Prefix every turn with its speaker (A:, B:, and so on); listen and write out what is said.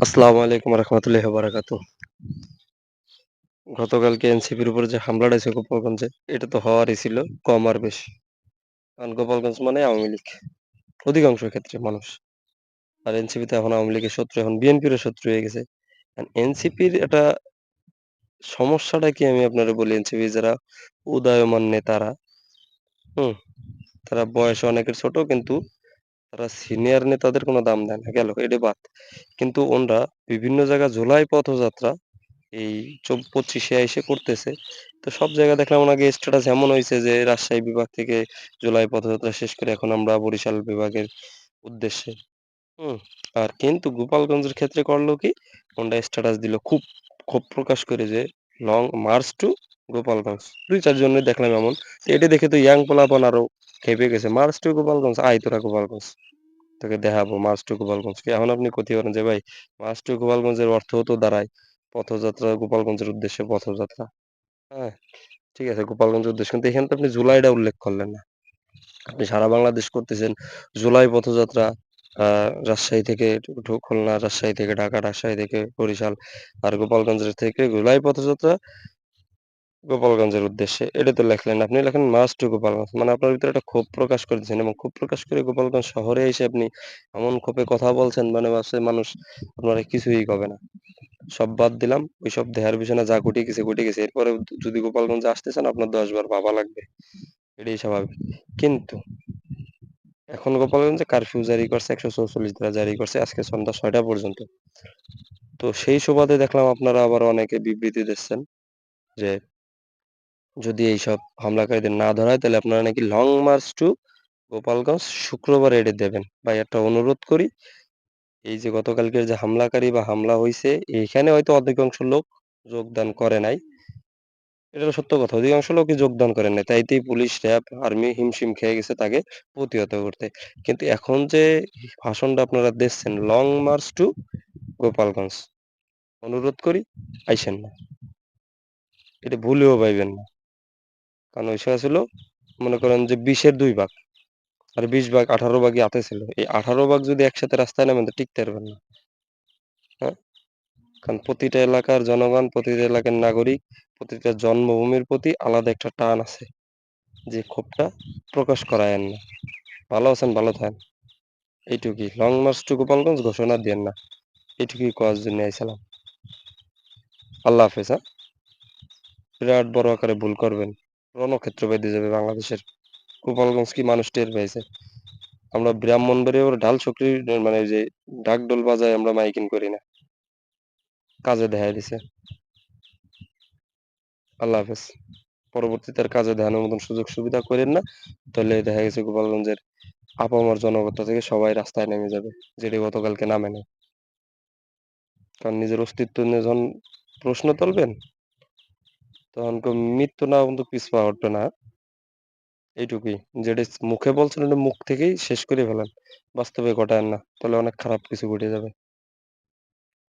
A: আসসালামু আলাইকুম রহমতুল্লাহি ওয়া বারাকাতুহু। গতকালকে এনসিপির উপর যে হামলাটা হয়েছে গোপালগঞ্জে, এটা তো হওয়ারই ছিল, কম আর বেশি। কারণ গোপালগঞ্জ মানে আওয়ামী লীগ। অধিকাংশ ক্ষেত্রে মানুষ। আর এনসিপি তো এখন আওয়ামী লীগের শত্রু, এখন বিএনপিরও শত্রু হয়ে গেছে। এনসিপির এটা সমস্যাটা কি আমি আপনারে বলি, এনসিপির যারা উদীয়মান নেতারা, হুম? তারা বয়সে অনেকের ছোট, কিন্তু তারা সিনিয়র নেতাদের কোনো দাম দেয় না। গেল এটা বাদ। কিন্তু ওনরা বিভিন্ন জায়গায় জুলাই পথযাত্রা এই ২৫-এ আইসে করতেছে। তো সব জায়গায় দেখলাম ওনাকে স্ট্যাটাস এমন হইছে যে রাজশাহী বিভাগ থেকে জুলাই পদযাত্রা শেষ করে এখন আমরা বরিশাল বিভাগের উদ্দেশ্যে। হুম? আর কিন্তু গোপালগঞ্জের ক্ষেত্রে করলো কি? ওনরা স্ট্যাটাস দিল খুব ক্ষোভ প্রকাশ করে যে লং মার্চ টু গোপালগঞ্জ। ২-৪ জনের দেখলাম এমন। তো এটা দেখে তো ইয়াং পোলাপান আরো খেপে গেছে। মার্চ টু গোপালগঞ্জ, আয় তোরা গোপালগঞ্জ। তোকে দেখাবো মার্চ টু গোপালগঞ্জকে। এখন আপনি কথি করেন যে ভাই মার্চ টু গোপালগঞ্জের অর্থও তো দাঁড়ায় পথযাত্রা গোপালগঞ্জের উদ্দেশ্যে পথযাত্রা। হ্যাঁ, ঠিক আছে গোপালগঞ্জের উদ্দেশ্যে। কিন্তু এখানে তো আপনি জুলাইটা উল্লেখ করলেন না। আপনি সারা বাংলাদেশ করতেছেন। জুলাই পথযাত্রা রাজশাহী থেকে খুলনা, রাজশাহী থেকে ঢাকা, রাজশাহী থেকে বরিশাল, আর গোপালগঞ্জের থেকে জুলাই পথযাত্রা গোপালগঞ্জের উদ্দেশ্যে। এটা তো লেখলেন না। আপনি লেখেন মার্চ টু গোপালগঞ্জ। মানে আপনার ভিতরে একটা ক্ষোভ প্রকাশ করতেছেন এবং ক্ষোভ প্রকাশ করে গোপালগঞ্জ শহরে এসে আপনি এমন ক্ষোভে কথা বলছেন মানে ভাবছে মানুষ আপনারে কিছুই কবে না। সব বাদ দিলাম। ওইসব দেহার পিছনে যা ঘটে গেছে, ঘটে গেছে। এরপরে যদি গোপালগঞ্জে আসতে চান আপনার ১০ বার ভাবা লাগবে। এটাই স্বাভাবিক। কিন্তু এখন গোপালগঞ্জে কারফিউ জারি করছে, ১৪৪ ধারা জারি করছে আজকে সন্ধ্যা ৬টা পর্যন্ত। তো সেই সুবাদে দেখলাম আপনারা আবার অনেকে বিবৃতি দিচ্ছেন যে যদি এইসব হামলাকারীদের না ধরা হয় তাহলে আপনারা নাকি লং মার্চ টু গোপালগঞ্জ শুক্রবার এটা দেবেন। ভাই একটা অনুরোধ করি, এই যে গতকালকের যে হামলাকারী বা হামলা হইছে, এইখানে হয়তো অধিকাংশ লোক যোগদান করে নাই। এটা তো সত্য কথা। অধিকাংশ লোকই যোগদান করেন নাই। তাইতেই পুলিশ, র‍্যাব, আর্মি হিমশিম খেয়ে গেছে তাকে প্রতিহত করতে। কিন্তু এখন যে ভাষণটা আপনারা দিচ্ছেন লং মার্চ টু গোপালগঞ্জ, অনুরোধ করি আইসেন না। এটা ভুলেও পাইবেন না। কারণ ওই সময় ছিল মনে করেন যে ২০-এর ২ ভাগ। আর ২০ ভাগ ১৮ ভাগই হাতে ছিল। এই ১৮ ভাগ যদি একসাথে রাস্তায় নামেন তো টিকতে পারবেন না। হ্যাঁ? কারণ প্রতিটা এলাকার জনগণ, প্রতিটা এলাকার নাগরিক, প্রতিটা জন্মভূমির প্রতি আলাদা একটা টান আছে। যে ক্ষোভটা প্রকাশ করায়েন না। ভালো আছেন, ভালো থাকেন। এইটুকুই। লং মার্চ টু গোপালগঞ্জ ঘোষণা দিয়েন না। এইটুকুই কওয়ার জন্য আইছিলাম। আল্লাহ হাফেজ, হ্যাঁ? বিরাট বড় আকারে ভুল করবেন। রণক্ষেত্র বেঁধে যাবে বাংলাদেশের। গোপালগঞ্জ কি মানুষ টের পেয়েছে? আমরা ব্রাহ্মণবাড়িয়ার ঢাল শক্রির মানে ওই যে ঢাক-ঢোল বাজায় আমরা মাইকিং করি না। কাজে দেখায় দিছে। আল্লাহ হাফেজ। পরবর্তীতে আর কাজে দেখানোর মতন সুযোগ সুবিধা কইরেন না। তাহলে দেখা গেছে গোপালগঞ্জের আপামর জনগণটা থেকে সবাই রাস্তায় নেমে যাবে। যেটি গতকালকে নামে নাই। কারণ নিজের অস্তিত্ব নিয়ে যখন প্রশ্ন তুলবেন, তখন মৃত্যু না পর্যন্ত পিছপা হটবে না। এইটুকুই। যেটা মুখে বলছেন ওটা মুখ থেকেই শেষ করে ফেলেন। বাস্তবে ঘটায়েন না। তাহলে অনেক খারাপ কিছু ঘটে যাবে।